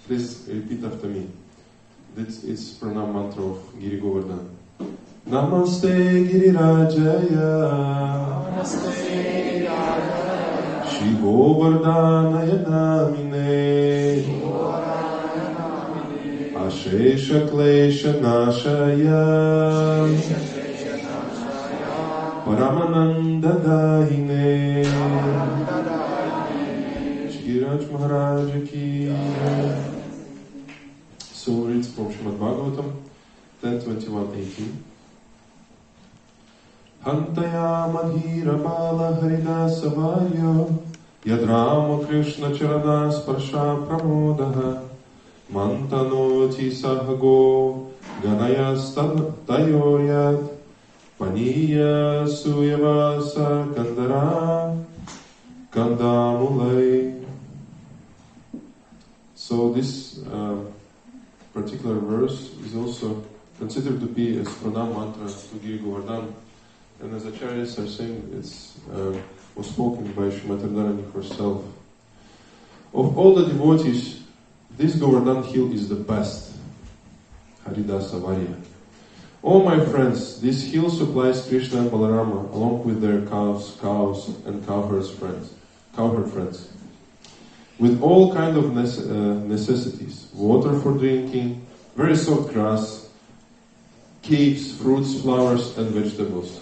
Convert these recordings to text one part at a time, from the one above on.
Please repeat after me. It's pranam mantra of Giri Govardhana. Namaste Girirajaya. Namaste Girirajaya. Shri Govardhanaya Namine. Ashesha Klesha Nashaya. Paramananda Daine. Giriraj Maharaj ki. So reads from Srimad Bhagavatam 10:21-18. Hantaya madhira bala haridasa varyo yadrama krishna charana sparsha pramodaha mantanoti sahago ganayastatayoryat paniya suyavasa kandara kandamulai. So this particular verse is also considered to be a pranam mantra to Giri Govardhana, and as acharyas are saying, it's was spoken by Srimati Radharani herself. Of all the devotees, this Govardhan hill is the best. Haridasa Varya. Oh my friends, this hill supplies Krishna and Balarama along with their cows, and cowherd friends, with all kind of necessities: water for drinking, very soft grass, caves, fruits, flowers, and vegetables.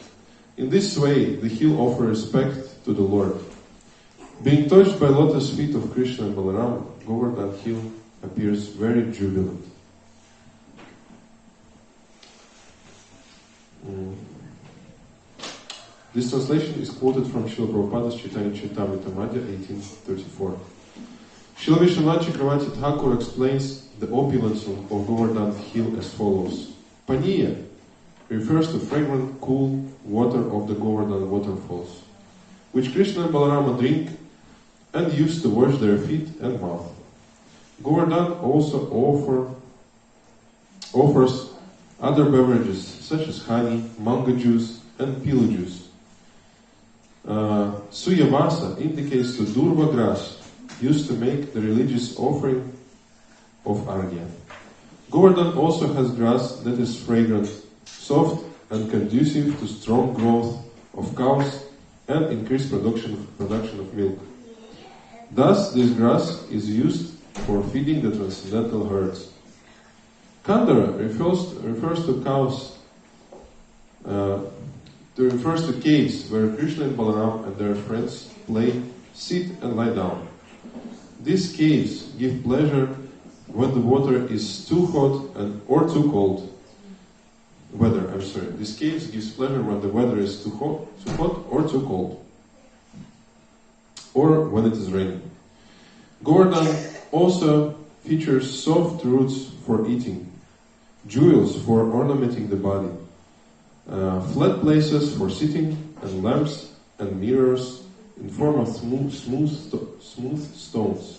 In this way, the hill offers respect to the Lord. Being touched by lotus feet of Krishna and Balarama, Govardhan hill appears very jubilant. This translation is quoted from Srila Prabhupada's Chaitanya Charitamrita Madhya 1834. Srila Vishwanath Chakravarti Thakur explains the opulence of Govardhan hill as follows. Paniya refers to fragrant, cool water of the Govardhan waterfalls, which Krishna and Balarama drink and use to wash their feet and mouth. Govardhan also offers other beverages such as honey, mango juice, and pilu juice. Suyavasa indicates the durva grass used to make the religious offering of argya. Govardhan also has grass that is fragrant, soft, and conducive to strong growth of cows and increased production of milk. Thus, this grass is used for feeding the transcendental herds. Kandara refers to cows. Refers to caves where Krishna and Balaram and their friends play, sit, and lie down. These caves give pleasure when the water is too hot or too cold. These caves gives pleasure when the weather is too hot or too cold, or when it is raining. Govardhan also features soft roots for eating, jewels for ornamenting the body, flat places for sitting, and lamps and mirrors in form of smooth stones,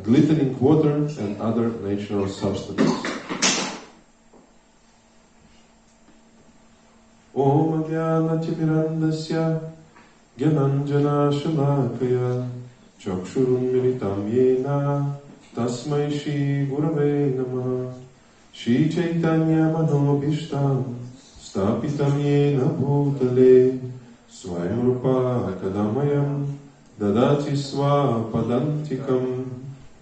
glittering water, and other natural substances. Om Jnanatimirandasya Gyananjana Shalakaya Chakshurun Militam Yena Tasmai Shri Gurave Namaha. Shri Chaitanya Manobhishtam Stapitam Yena Bhutale Swayamrupa Kadamayam Dadati Swapadantikam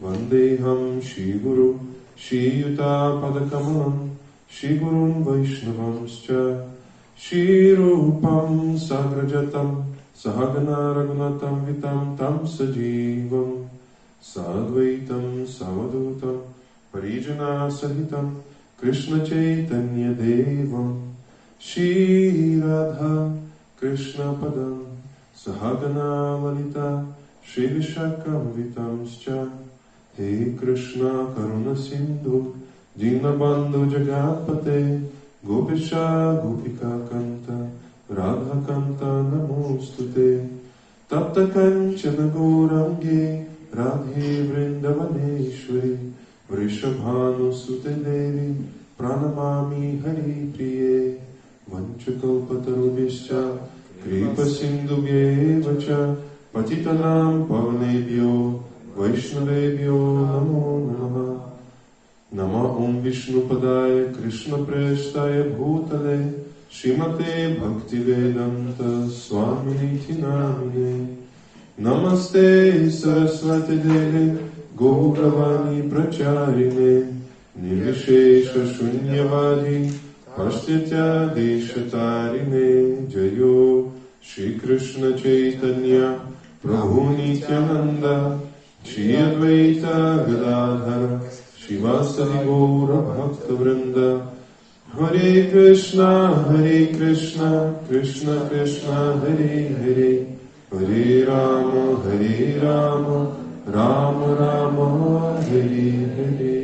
Vandeham Shri Guru Shri Yuta Padakamalam Shri Gurun Vaishnavamscha Shri Rupam Sagrajatam Sahagana Raghunatam Vitam Tam Sajivam Sadvaitam Savadutam Parijana Sahitam Krishna Chaitanya Devam Shri Radha Krishna Padam Sahagana Lalita Shri Vishakam Vitamscha. He Krishna Karuna Sindhu Dinabandhu Jagatpate Gopisha Gopika Kanta Radha Kanta Namostute Tapta Kanchana Gaurangi Radhe Vrindavaneshwari Vrishabhanu Sute Devi Pranamami Hari Priye Vanchakalpatarubhischa Kripa Sindhubhye Vacha Patitanam Pavanebhyo Vaishnavebhyo Namo Namaha. Nama Om Vishnu Padaya Krishna Preshtaya Bhutale Shrimate Bhaktivedanta Swaminiti Namine. Namaste Saraswati Deve Gauravani Pracharine Nirvishesha Shunyavadi Pashtitya Deshatarine. Jayo Shri Krishna Chaitanya Prabhu Nityananda Shri Advaita Gadadhara Shivasadi Gaura Bhakta Vrinda. Hare Krishna, Krishna Krishna, Hare Hare, Hare Rama, Rama Rama, Hare Hare.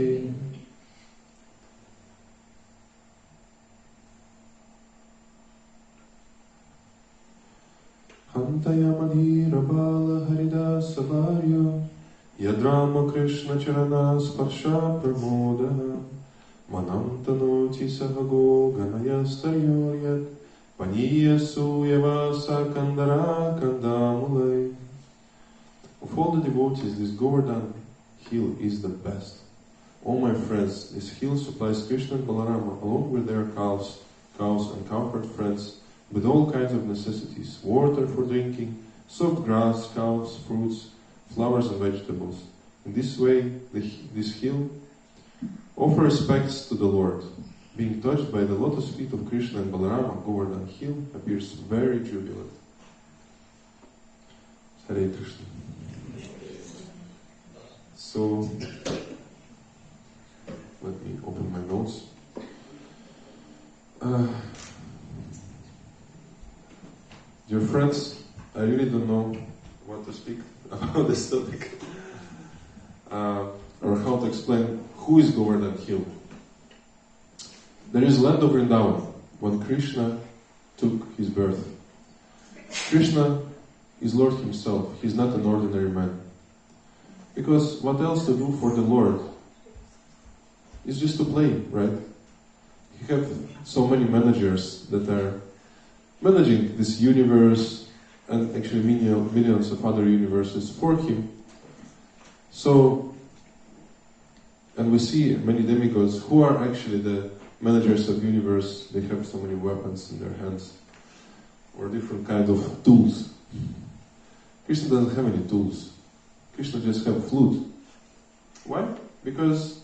Hantayamadhira Bala Haridasa Varyo Yadrama Krishna Charana Sparsha Pramoda Manam Tanoti Sahago Ganayastaryoryat Paniya Suyavasa Kandara Kandamulay. Of all the devotees, this Govardhana hill is the best. Oh my friends, this hill supplies Krishna and Balarama along with their cows and cowherd friends with all kinds of necessities, water for drinking, soft grass, cows, fruits, flowers and vegetables. In this way, this hill offers respects to the Lord. Being touched by the lotus feet of Krishna and Balarama, Govardhana hill appears very jubilant. Hare Krishna. So, let me open my notes. Dear friends, I really don't know what to speak about this topic or how to explain who is Govardhana hill. There is land of Vrindavan when Krishna took his birth. Krishna is Lord himself. He is not an ordinary man. Because what else to do for the Lord is just to play, right? You have so many managers that are managing this universe and actually millions of other universes for him. So, and we see many demigods who are actually the managers of universe. They have so many weapons in their hands or different kinds of tools. Krishna doesn't have any tools. Krishna just has a flute. Why? Because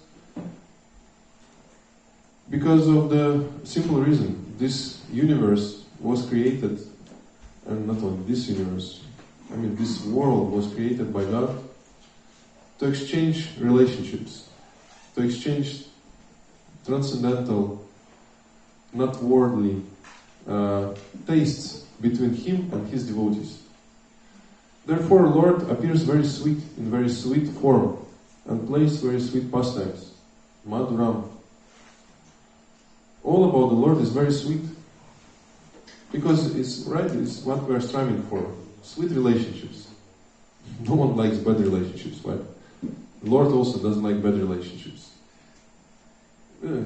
of the simple reason. This universe was created, and not only this universe, this world was created by God to exchange relationships, to exchange transcendental, not worldly tastes between Him and His devotees. Therefore, Lord appears very sweet, in very sweet form, and plays very sweet pastimes. Madhuram. All about the Lord is very sweet. Because it's what we are striving for. Sweet relationships. No one likes bad relationships, right? The Lord also doesn't like bad relationships.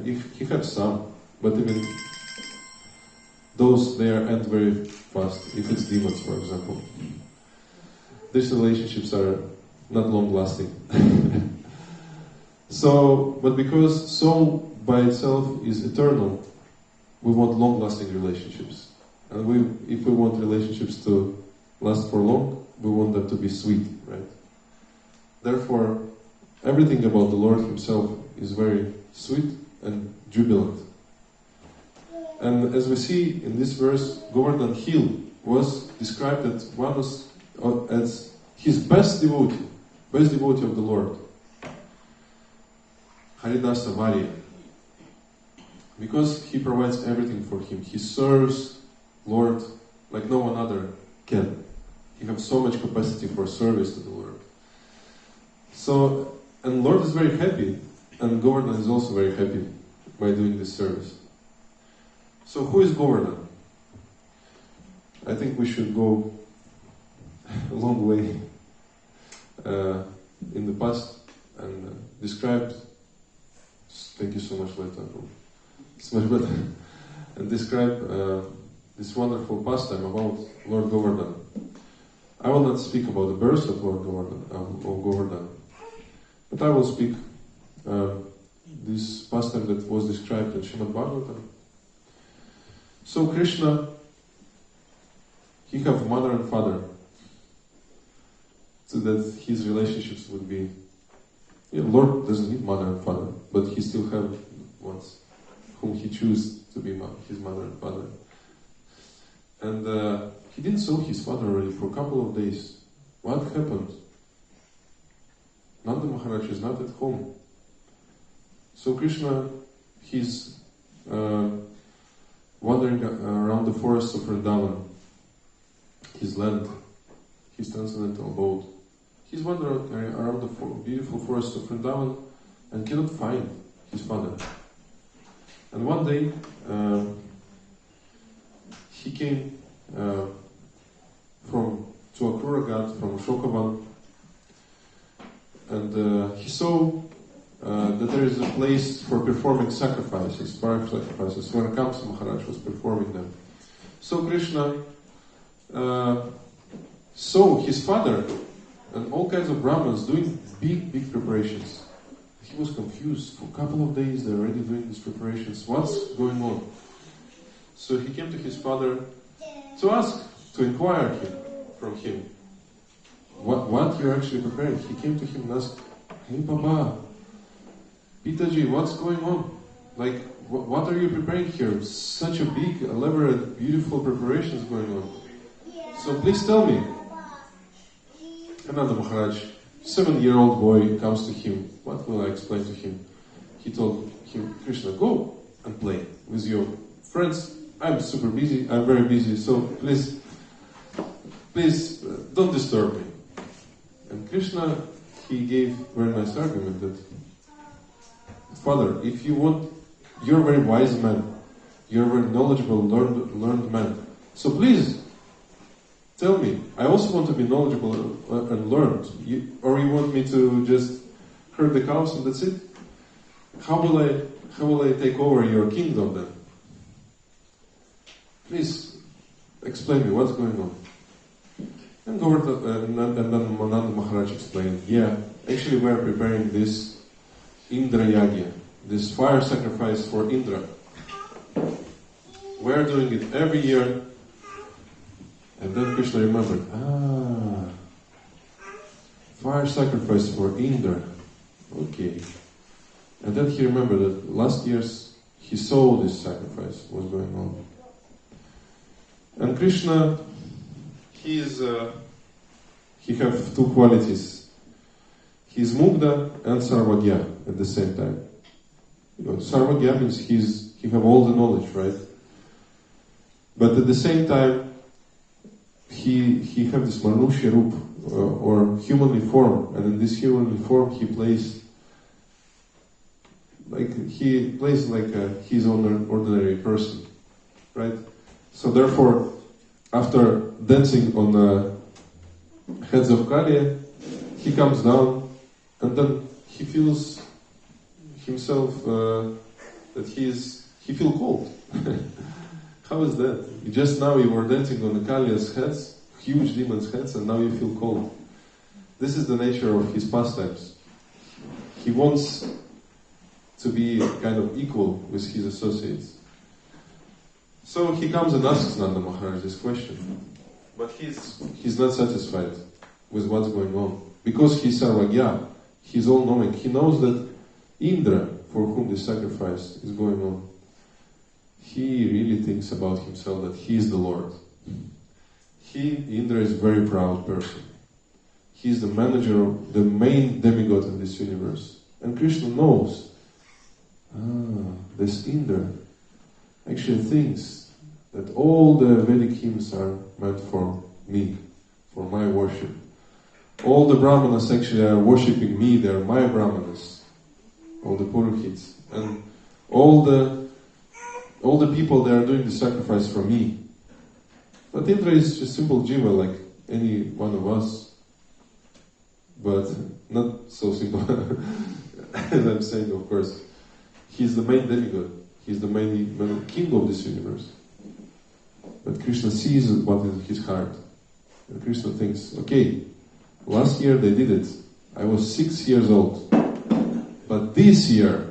He has some, but even those, they end very fast. If it's demons, for example. These relationships are not long-lasting. But because soul by itself is eternal, we want long-lasting relationships. And if we want relationships to last for long, we want them to be sweet, right? Therefore, everything about the Lord Himself is very sweet and jubilant. And as we see in this verse, Govardhana hill was described as his best devotee of the Lord. Haridasa Varya. Because he provides everything for him. He serves Lord like no one other can. He has so much capacity for service to the Lord. So, and Lord is very happy, and Govardhana is also very happy by doing this service. So who is Govardhana? I think we should go a long way in the past and describe. Thank you so much, Leta. It's much better. And describe this wonderful pastime about Lord Govardhana. I will not speak about the birth of Lord Govardhana, but I will speak this pastime that was described in Srimad Bhagavatam. So Krishna, he have mother and father, so that his relationships would be. Lord doesn't need mother and father, but he still have ones whom he chooses to be his mother and father. And he didn't saw his father already for a couple of days. What happened? Nanda Maharaj is not at home. So Krishna, he's wandering around the forests of Vrindavan, his land, his transcendental abode. He's wandering around the beautiful forests of Vrindavan and cannot find his father. And one day, he came to Akrura Ghat from Shokavan, and he saw that there is a place for performing sacrifices, fire sacrifices, where Kamsa Maharaj was performing them. So Krishna saw his father and all kinds of Brahmins doing big preparations. He was confused. For a couple of days they're already doing these preparations. What's going on? So he came to his father to ask, to inquire from him, what you're actually preparing. He came to him and asked, "Hey Baba, Pitaji, what's going on? Like, what are you preparing here? Such a big, elaborate, beautiful preparations going on. So please tell me." Ananda Maharaj, 7-year-old boy, comes to him. What will I explain to him? He told him, "Krishna, go and play with your friends. I'm super busy, I'm very busy, so please don't disturb me." And Krishna, he gave a very nice argument that, "Father, if you want, you're a very wise man, you're a very knowledgeable, learned man, so please, tell me, I also want to be knowledgeable and learned. Or you want me to just herd the cows and that's it? How will I take over your kingdom then? Please, explain me what's going on." And then Nanda Maharaj explained, "Yeah, actually we're preparing this Indra Yagya, this fire sacrifice for Indra. We're doing it every year." And then Krishna remembered, fire sacrifice for Indra. Okay. And then he remembered that last year's he saw this sacrifice was going on. And Krishna, he have two qualities. He's Mugdha and Sarvagya at the same time. Sarvagya means he have all the knowledge, right? But at the same time, he have this Manushya Rup, or humanly form, and in this humanly form he plays like his own ordinary person, right? So therefore, after dancing on the heads of Kaliya, he comes down, and then he feels himself that he feels cold. How is that? Just now you were dancing on the Kaliya's heads, huge demons' heads, and now you feel cold. This is the nature of his pastimes. He wants to be kind of equal with his associates. So he comes and asks Nanda Maharaj this question. But he's not satisfied with what's going on. Because he's Sarvagya, he's all-knowing. He knows that Indra, for whom this sacrifice is going on, he really thinks about himself that he is the Lord. Indra is a very proud person. He's the manager, the main demigod in this universe. And Krishna knows, this Indra actually thinks that all the Vedic hymns are meant for me, for my worship. All the Brahmanas actually are worshipping me, they are my Brahmanas, all the Purohits. And all the people, they are doing the sacrifice for me. But Indra is just simple jiva like any one of us. But not so simple. As I'm saying, of course. He's the main demigod. He's the main king of this universe. But Krishna sees what is in his heart. And Krishna thinks, okay, last year they did it. I was 6 years old. But this year,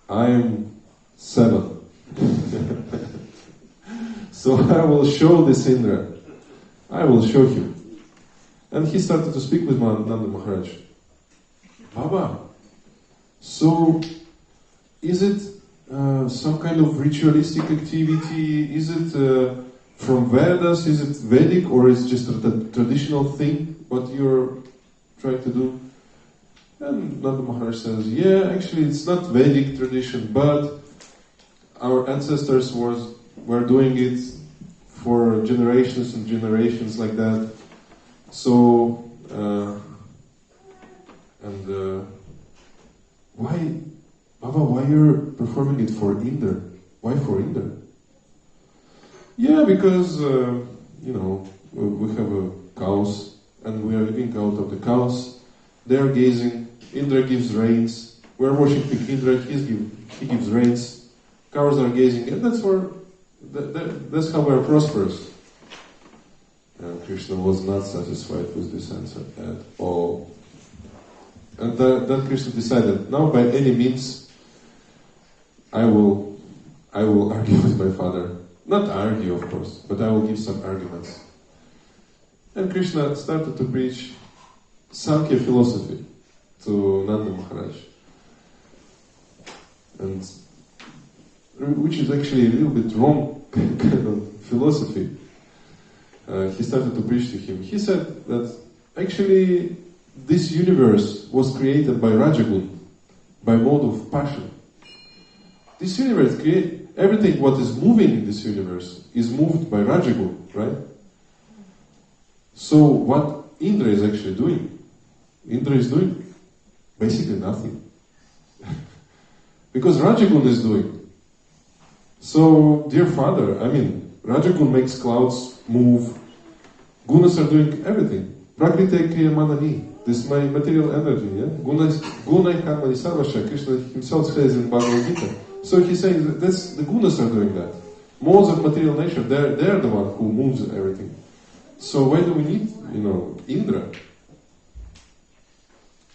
I am 7. So I will show this Indra. I will show him. And he started to speak with Nanda Maharaj. Baba, so is it some kind of ritualistic activity? Is it from Vedas? Is it Vedic, or is it just a traditional thing, what you're trying to do? And Nanda Maharaj says, yeah, actually it's not Vedic tradition, but our ancestors were doing it for generations and generations like that. So, why, Baba, why you're performing it for Indra? Why for Indra? Yeah, because, we have cows, and we are eating out of the cows. They are gazing. Indra gives rains. We are worshipping Indra. He gives rains. Cows are gazing, and that's how we are prosperous. And Krishna was not satisfied with this answer at all. And then Krishna decided, now by any means, I will argue with my father. Not argue, of course, but I will give some arguments. And Krishna started to preach Sankhya philosophy to Nanda Maharaj. And which is actually a little bit wrong kind of philosophy. He started to preach to him. He said that actually this universe was created by Rajagun, by mode of passion. This universe everything what is moving in this universe is moved by Rajagun, right? So what Indra is actually doing? Indra is doing basically nothing. Because Rajagun is doing. So, dear father, Rajagun makes clouds move. Gunas are doing everything. Prakriti kriya manani. This is my material energy, yeah? Gunai karmani sarvasha. Krishna himself says in Bhagavad Gita. So he's saying that the gunas are doing that. Modes of material nature, they're the one who moves everything. So why do we need, Indra?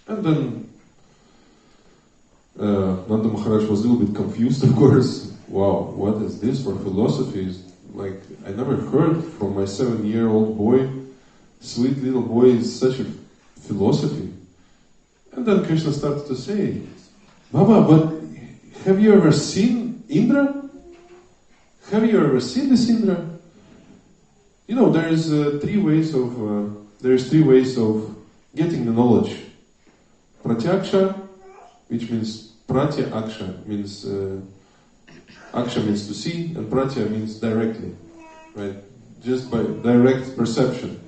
And then Nanda Maharaj was a little bit confused, of course. Wow, what is this for philosophy? Like, I never heard from my 7-year-old boy, sweet little boy, is such a philosophy. And then Krishna started to say, Baba, but have you ever seen Indra? Have you ever seen this Indra? There's three ways of getting the knowledge. Pratyaksha, which means pratyaksha means aksha means to see, and pratya means directly, right? Just by direct perception.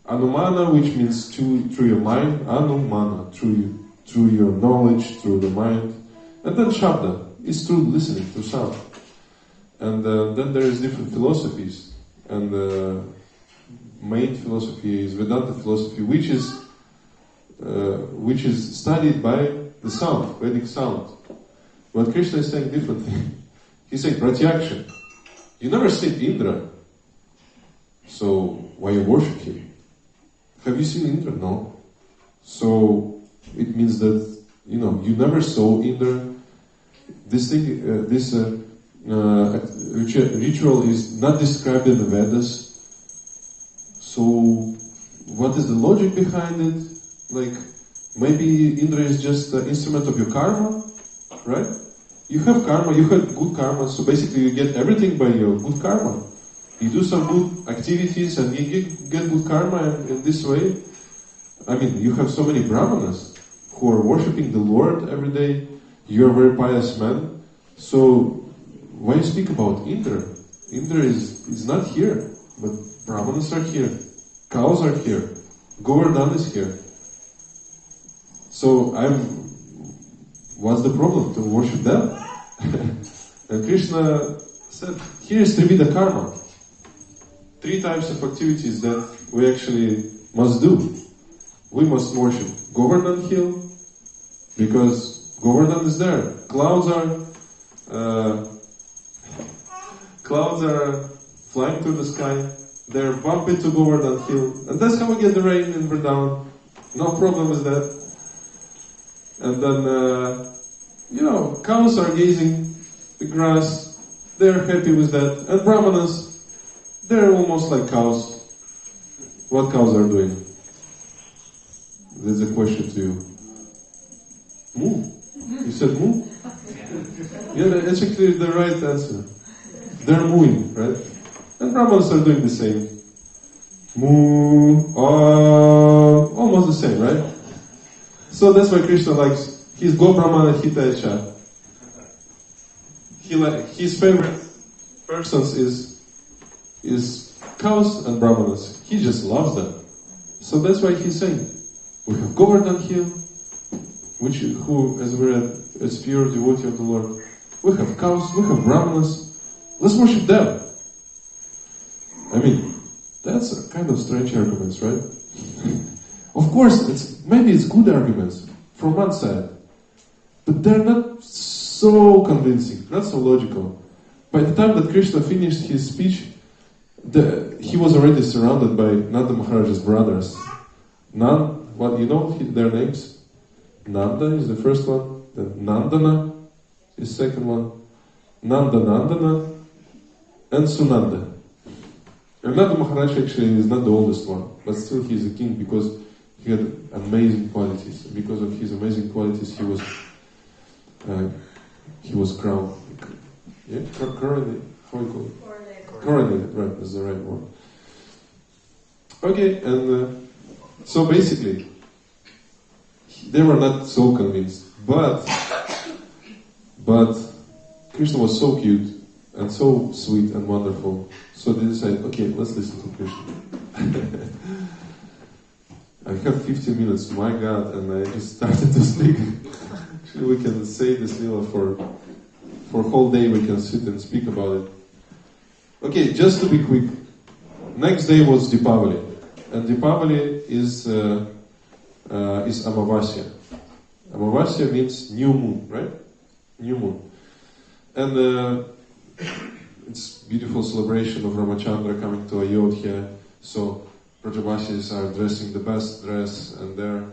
Anumana, which means through your mind. Anumana, through your knowledge, through the mind. And then Shabda is through listening, through sound. And then there is different philosophies. And the main philosophy is Vedanta philosophy, which is studied by the sound, Vedic sound. But Krishna is saying differently. He's saying pratyaksha. You never see Indra, so why you worship him? Have you seen Indra? No. So it means that you never saw Indra. This ritual is not described in the Vedas. So what is the logic behind it? Like, maybe Indra is just an instrument of your karma, right? You have karma, you have good karma, so basically you get everything by your good karma. You do some good activities and you get good karma, and in this way, you have so many brahmanas who are worshipping the Lord every day. You're a very pious man, so why you speak about Indra? Indra is not here, but brahmanas are here, cows are here, Govardhana is here. So what's the problem to worship them? And Krishna said, here is Trivida karma. 3 types of activities that we actually must do. We must worship Govardhan hill, because Govardhan is there. Clouds are flying through the sky. They're bumping to Govardhan Hill. And that's how we get the rain in Vrindavan. No problem with that. And then, cows are gazing the grass. They're happy with that. And Brahmanas, they're almost like cows. What cows are doing? There's a question to you. Moo. You said moo? Yeah, that's actually the right answer. They're mooing, right? And Brahmanas are doing the same. Moo, almost the same, right? So that's why Krishna likes, he's Go Brahmana Hitacha. His favorite persons is cows and Brahmanas. He just loves them. So that's why he's saying, we have Govardhan Hill, who, as we read, is pure devotee of the Lord. We have cows, we have Brahmanas. Let's worship them. I mean, that's a kind of strange arguments, right? Of course, maybe it's good arguments from one side, but they're not so convincing, not so logical. By the time that Krishna finished his speech, he was already surrounded by Nanda Maharaj's brothers. What you know their names? Nanda is the first one, then Nandana is the second one, Nandana, and Sunanda. And Nanda Maharaj actually is not the oldest one, but still he is a king because he had amazing qualities. Because of his amazing qualities, he was crowned. Yeah, coronated. How do you call it? Coronated, right? That's the right word. Okay, and so basically, they were not so convinced, but Krishna was so cute and so sweet and wonderful. So they decided, okay, let's listen to Krishna. I have 15 minutes, my God, and I just started to speak. Actually, we can say this Lila for a whole day. We can sit and speak about it. Okay, just to be quick. Next day was Deepavali, and Deepavali is Amavasya. Amavasya means new moon, right? New moon, and it's beautiful celebration of Ramachandra coming to Ayodhya. So Brajavasis are dressing the best dress, and they're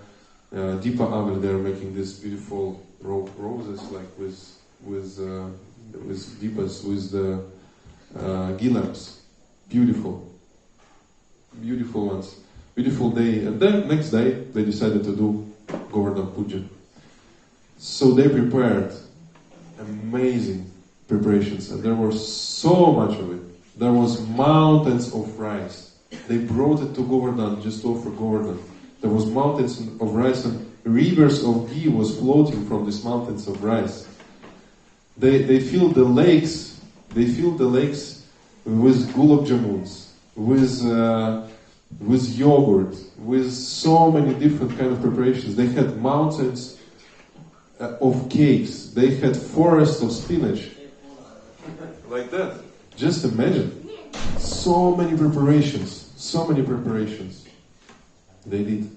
Deepa Aval. They're making these beautiful roses, like with deepas, with the ghee lamps. Beautiful ones. Beautiful day. And then next day they decided to do Govardhana Puja. So they prepared amazing preparations, and there was so much of it. There was mountains of rice. They brought it to Govardhan just to offer Govardhan. There was mountains of rice, and rivers of ghee was floating from these mountains of rice. They filled the lakes. They filled the lakes with gulab jamuns, with yogurt, with so many different kind of preparations. They had mountains of cakes. They had forests of spinach, like that. Just imagine. So many preparations. They did.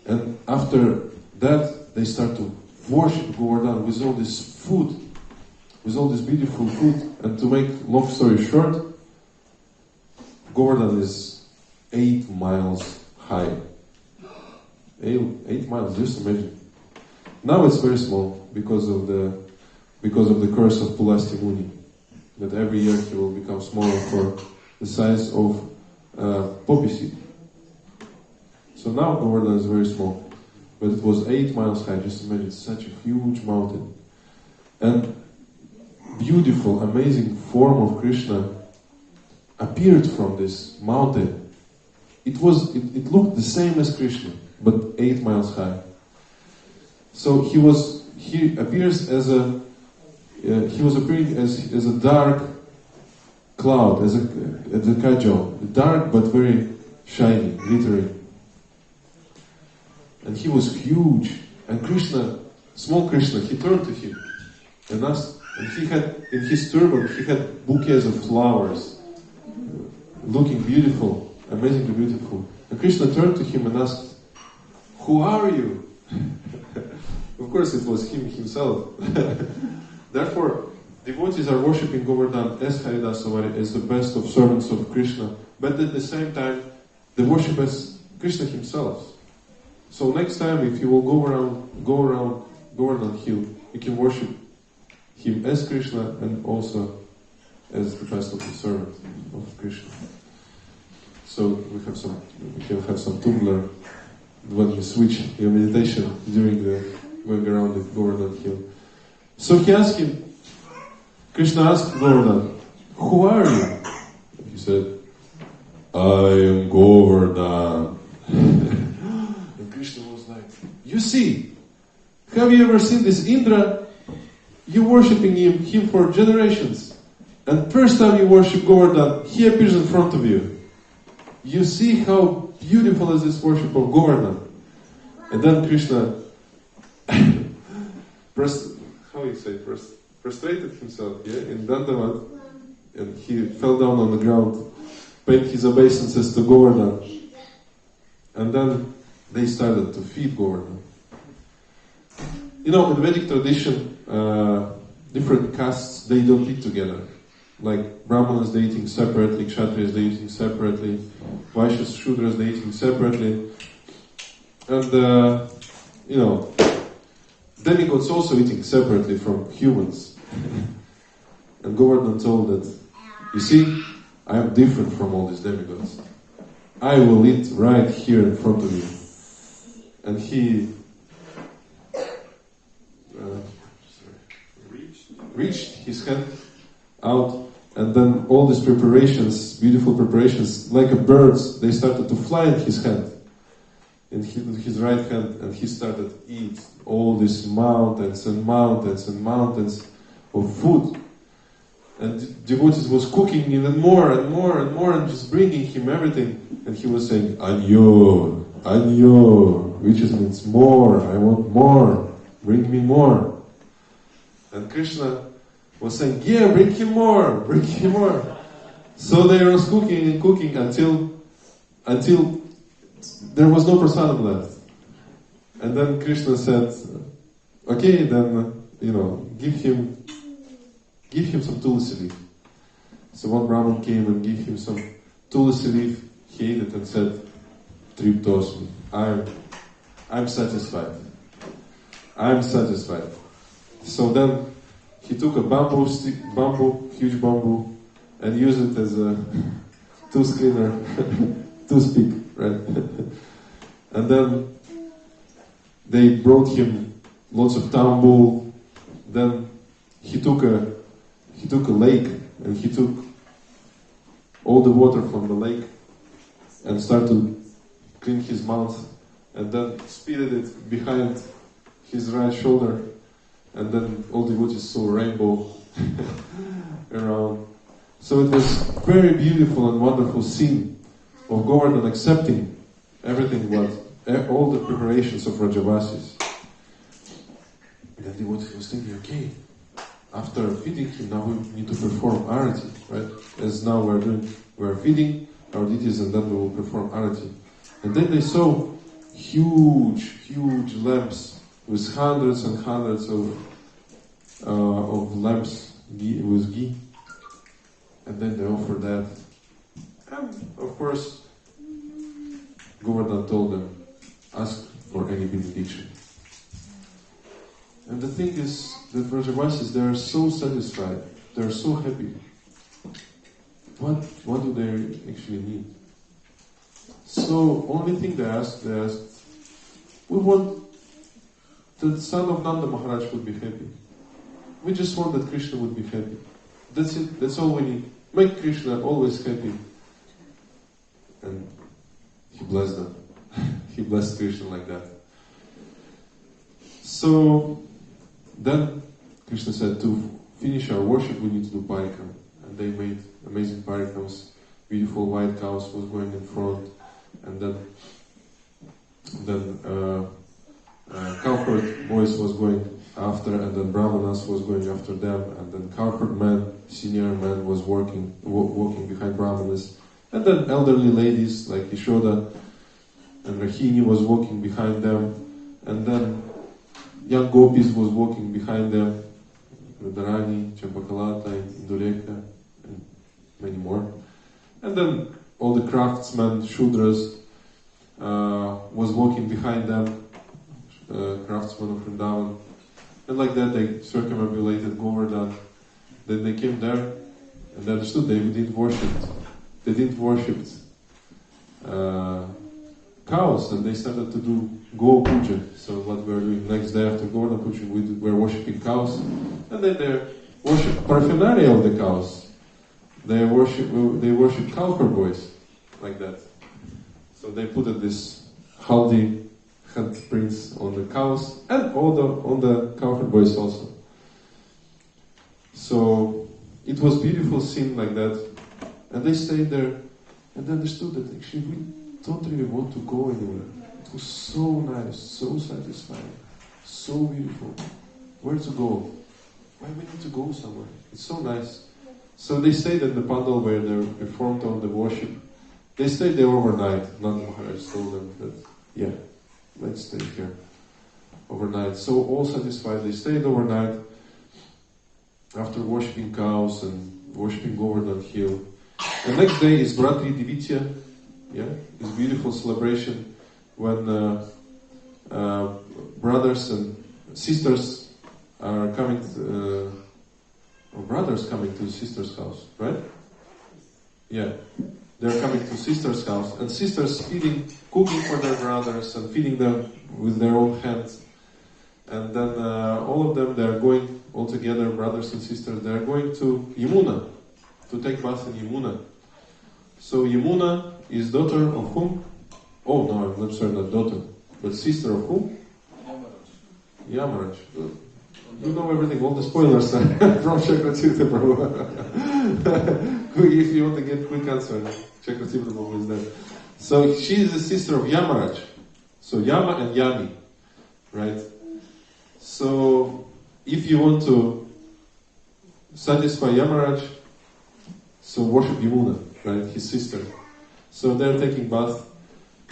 And after that, they start to worship Govardhan with all this food, with all this beautiful food. And to make long story short, Govardhan is 8 miles high. 8 miles, just imagine. Now it's very small because of the curse of Pulasti Muni. That every year he will become smaller for the size of poppy seed. So now Govardhan is very small, but it was 8 miles high. Just imagine, such a huge mountain, and beautiful, amazing form of Krishna appeared from this mountain. It looked the same as Krishna, but 8 miles high. So he appears as he was appearing as a dark cloud, as a kajal, dark but very shiny, glittering. And he was huge. And Krishna, small Krishna, he turned to him and asked, and he had, in his turban, he had bouquets of flowers, looking beautiful, amazingly beautiful. And Krishna turned to him and asked, "Who are you?" Of course it was him himself. Therefore, devotees are worshipping Govardhan as Haridasavari, as the best of servants of Krishna, but at the same time, they worship as Krishna himself. So next time, if you will go around Govardhan hill, you can worship him as Krishna and also as the best of the servant of Krishna. So we can have some tumbler when you switch your meditation during going around the Govardhan hill. So he asked him, Krishna asked Govardhan, who are you? He said, I am Govardhan. And Krishna was like, you see, have you ever seen this Indra? You're worshipping him for generations. And first time you worship Govardhan, he appears in front of you. You see how beautiful is this worship of Govardhan. And then Krishna prostrated himself in Dandavat, and he fell down on the ground, paid his obeisances to Govardhan, and then they started to feed Govardhan. In Vedic tradition, different castes, they don't eat together. Like Brahmanas, they eating separately, Kshatriyas, they eating separately, Vaishyas, Shudras, they eating separately. And, demigods also eating separately from humans. And Govardhan told that, you see, I am different from all these demigods. I will eat right here in front of you. And he reached his hand out, and then all these preparations, beautiful preparations, like a bird, they started to fly in his hand, in his right hand, and he started to eat all these mountains and mountains and mountains of food. And devotees was cooking even more and more and more and just bringing him everything. And he was saying, Anyo, Anyo, which means more, I want more, bring me more. And Krishna was saying, yeah, bring him more, bring him more. So they was cooking and cooking until there was no prasadam left. And then Krishna said, okay, then, give him some tulsi leaf. So one Brahman came and gave him some tulsi leaf. He ate it and said, Triptosmi, I'm satisfied. I'm satisfied. So then he took a huge bamboo, and used it as a tooth cleaner, toothpick, right? And then they brought him lots of tambul. Then he took a lake, and he took all the water from the lake and started to clean his mouth, and then spitted it behind his right shoulder, and then all devotees saw a rainbow around. So it was very beautiful and wonderful scene of Govardhan accepting everything, all the preparations of Rajavasis. And the devotee was thinking, okay, after feeding him, now we need to perform arati, right? As now we're feeding our deities, and then we will perform arati. And then they saw huge lamps with hundreds and hundreds of lamps with ghee. And then they offered that. And of course, Govardhan told them, ask for any benediction. And the thing is that Vrajavasis, they are so satisfied, they are so happy. What do they actually need? So, only thing they asked, we want that the son of Nanda Maharaj would be happy. We just want that Krishna would be happy. That's it, that's all we need. Make Krishna always happy. And he blessed them. He blessed Krishna like that. So, then Krishna said, to finish our worship, we need to do parikram. And they made amazing parikrams. Beautiful white cows was going in front, and then cowherd boys was going after, and then brahmanas was going after them, and then cowherd man, senior man, was walking behind brahmanas, and then elderly ladies like Yashoda and Rahini was walking behind them, and then young gopis was walking behind them, Radharani, Champakalata, Indulekha, and many more. And then all the craftsmen, Shudras, was walking behind them, craftsmen of Vrindavan. And like that they circumambulated Govardhan. Then they came there and they understood they didn't worship. They didn't worship cows, and they started to do Go Puja. So what we are doing next day after Govardhana Puja, we were worshipping cows. And then they worship paraphernalia of the cows. They worship cow boys, like that. So they put this haldi handprints on the cows and on the cow boys also. So it was beautiful scene like that, and they stayed there and understood that actually we don't really want to go anywhere. It was so nice, so satisfying, so beautiful. Where to go? Why we need to go somewhere? It's so nice. So they stayed in the pandal where they performed all the worship. They stayed there overnight. Nanda Maharaj told them that, yeah, let's stay here overnight. So all satisfied, they stayed overnight after worshipping cows and worshipping Govardhan Hill. The next day is Bratri Divitya, yeah, this beautiful celebration when brothers and sisters are coming, or brothers coming to sister's house, right? Yeah, they're coming to sister's house, and sisters cooking for their brothers and feeding them with their own hands. And then all of them, they're going all together, brothers and sisters, they're going to Yamuna, to take bath in Yamuna. So Yamuna is daughter of whom? Oh no, I'm sorry, not daughter, but sister of whom? Yamaraj. You know everything, all the spoilers are from Chakratirtha Prabhu. If you want to get quick answer, Chakratirtha Prabhu is there. So she is the sister of Yamaraj. So Yama and Yami, right? So if you want to satisfy Yamaraj, so worship Yamuna, right? His sister. So they're taking bath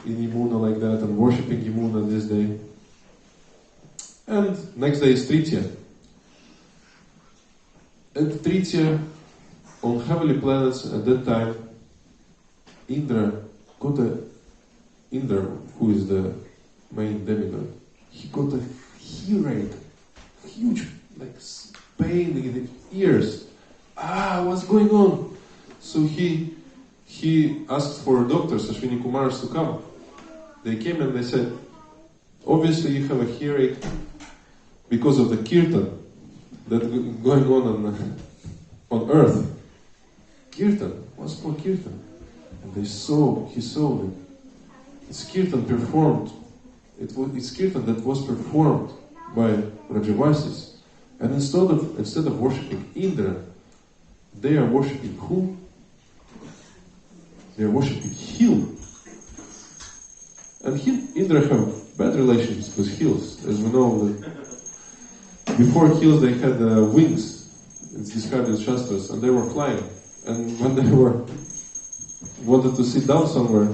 in Yamuna like that and worshipping Yamuna this day. And next day is Tritya. At Tritya, on heavenly planets at that time, Indra, who is the main demigod, he got a earache, huge pain in the ears. What's going on? So he asked for doctors, Ashwini Kumars, to come. They came and they said, obviously you have a earache because of the kirtan that's going on earth. Kirtan, what's called kirtan? And he saw that it's kirtan performed. It's kirtan that was performed by Rajavasis. And instead of worshipping Indra, they are worshipping who? They are worshipping Hill. And Indra have bad relations with hills. As we know, before hills they had wings. It's described in Shastras, and they were flying. And when they wanted to sit down somewhere,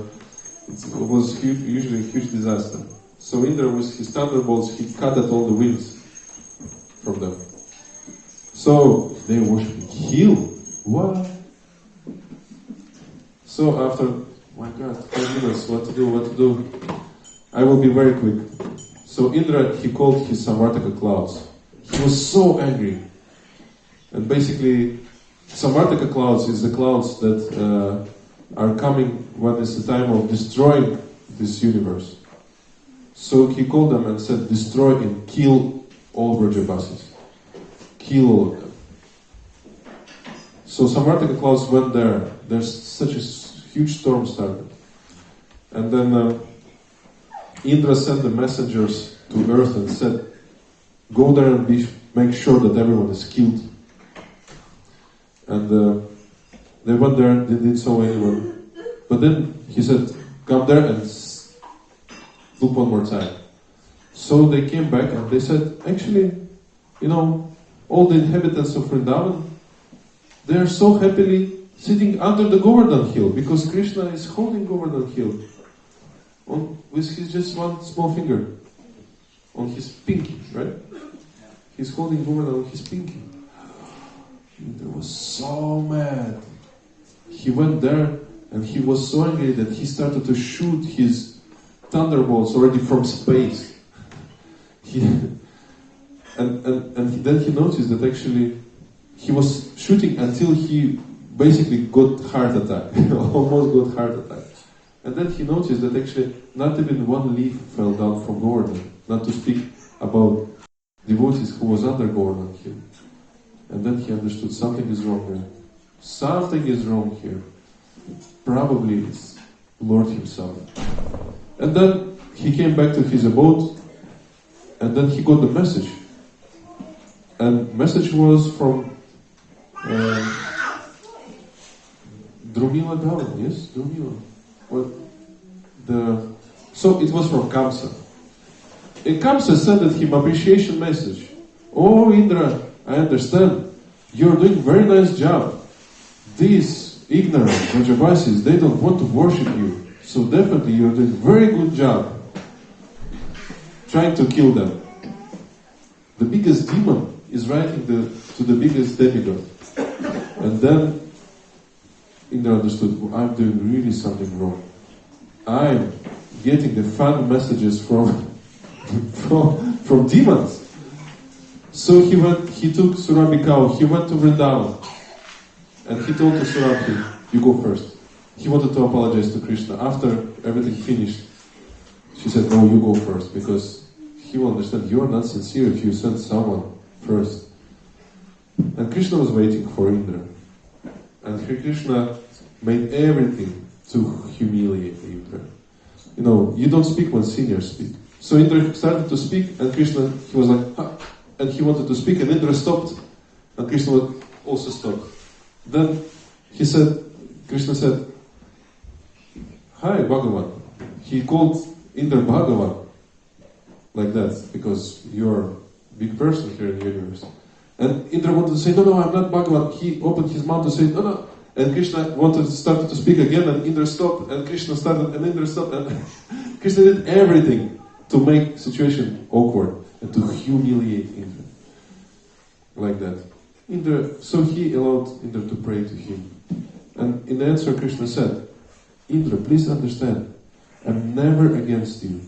it was usually a huge disaster. So Indra, with his thunderbolts, he cut at all the wings from them. So they were worshipping hill. What? So after, my God, 5 minutes, what to do? I will be very quick. So Indra, he called his Samvartaka clouds. He was so angry. And basically, Samvartaka clouds is the clouds that are coming when it's the time of destroying this universe. So he called them and said, destroy and kill all Vrajavasis. Kill all of them. So Samvartaka clouds went there. There's such a huge storm started. And then Indra sent the messengers to earth and said, go there and make sure that everyone is killed. And they went there, they didn't saw anyone. But then he said, come there and look one more time. So they came back and they said, actually, all the inhabitants of Vrindavan, they are so happily sitting under the Govardhan hill, because Krishna is holding Govardhan hill with his just one small finger on his pinky, right? He's holding Govardhan on his pinky. Indra was so mad. He went there and he was so angry that he started to shoot his thunderbolts already from space. And then he noticed that actually he was shooting until he basically got heart attack, almost got heart attack. And then he noticed that actually not even one leaf fell down from Govardhana, not to speak about devotees who was under Govardhana hill. And then he understood something is wrong there. Something is wrong here. Probably it's Lord himself. And then he came back to his abode, and then he got the message. And message was from Drumila Gavan, yes? Drumila. So it was from Kamsa. And Kamsa sent him appreciation message. Oh Indra, I understand. You're doing very nice job. These ignorant Vrajavasis, they don't want to worship you. So definitely you're doing very good job trying to kill them. The biggest demon is writing to the biggest demigod. And then Indra understood, I'm doing really something wrong. I'm getting the fun messages from demons. So he took Surabhi cow, he went to Vrindavan, and he told to Surabhi, you go first. He wanted to apologize to Krishna. After everything finished, she said, no, you go first, because he will understand you are not sincere if you send someone first. And Krishna was waiting for Indra. And Sri Krishna made everything to humiliate Indra. You know, you don't speak when seniors speak. So Indra started to speak, and Krishna, he was like, ha, and he wanted to speak, and Indra stopped, and Krishna also stopped. Then Krishna said, hi Bhagavan. He called Indra Bhagavan, like that, because you're a big person here in the universe. And Indra wanted to say, no, I'm not Bhagavan. He opened his mouth to say, no. And Krishna started to speak again, and Indra stopped, and Krishna started, and Indra stopped, and Krishna did everything to make the situation awkward and to humiliate Indra. Like that. So he allowed Indra to pray to him. And in the answer Krishna said, Indra, please understand, I'm never against you.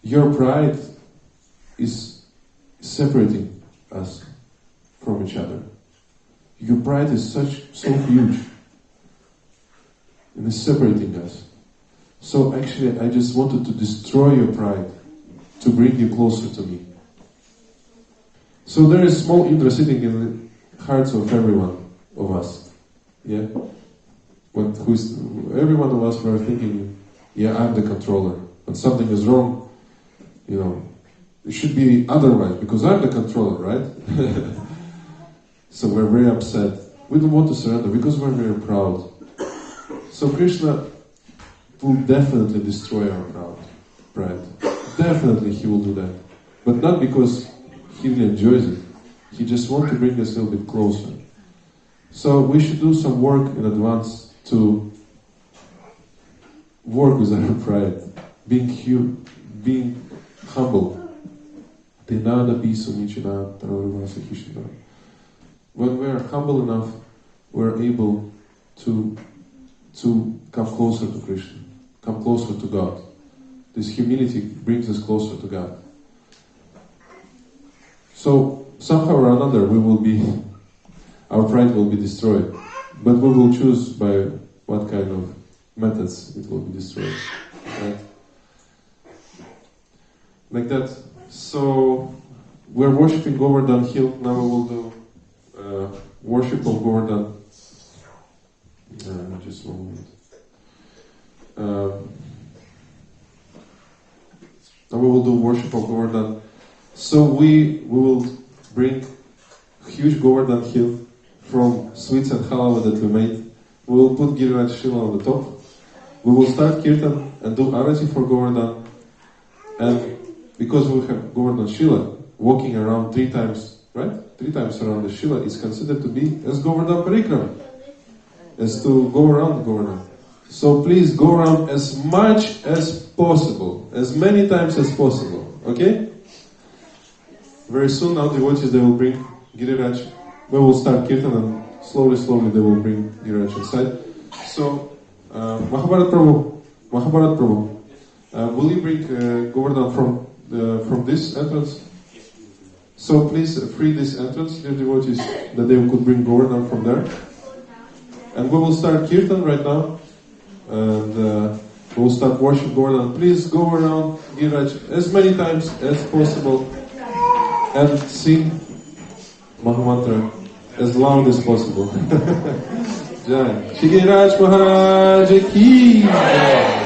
Your pride is separating us from each other. Your pride is so huge, and it's separating us. So actually, I just wanted to destroy your pride, to bring you closer to me. So there is small Indra sitting in the hearts of everyone of us. Yeah? Every one of us were thinking, yeah, I'm the controller. When something is wrong, it should be otherwise, because I'm the controller, right? So we're very upset. We don't want to surrender because we're very proud. So Krishna will definitely destroy our pride. Definitely he will do that. But not because he really enjoys it. He just wants to bring us a little bit closer. So we should do some work in advance to work with our pride. Being humble. When we are humble enough, we're able to come closer to Krishna, come closer to God. This humility brings us closer to God. So somehow or another our pride will be destroyed, but we will choose by what kind of methods it will be destroyed. Right? Like that. So we're worshipping Govardhana hill. Now we will do worship of Govardhana. Just 1 minute. Now we will do worship of Govardhana. So we will bring huge Govardhana hill from sweets and halwa that we made. We will put Giriraj Shila on the top. We will start kirtan and do arati for Govardhana. And because we have Govardhana Shila walking around 3 times, right? 3 times around the Shila is considered to be as Govardhana Parikrama, as to go around Govardhana. So please go around as much as possible, as many times as possible, okay? Very soon now devotees, they will bring Giriraj. We will start Kirtan and slowly they will bring Giriraj inside. So, Mahabharat Prabhu, will you bring Govardhan from this entrance? So please free this entrance, dear devotees, that they could bring Govardhan from there. And we will start Kirtan right now. And we will start worship Govardhan. Please go around Giriraj as many times as possible and sing Mahamantra as loud as possible. Jai. Shri Giriraj Maharaj Ki Jai.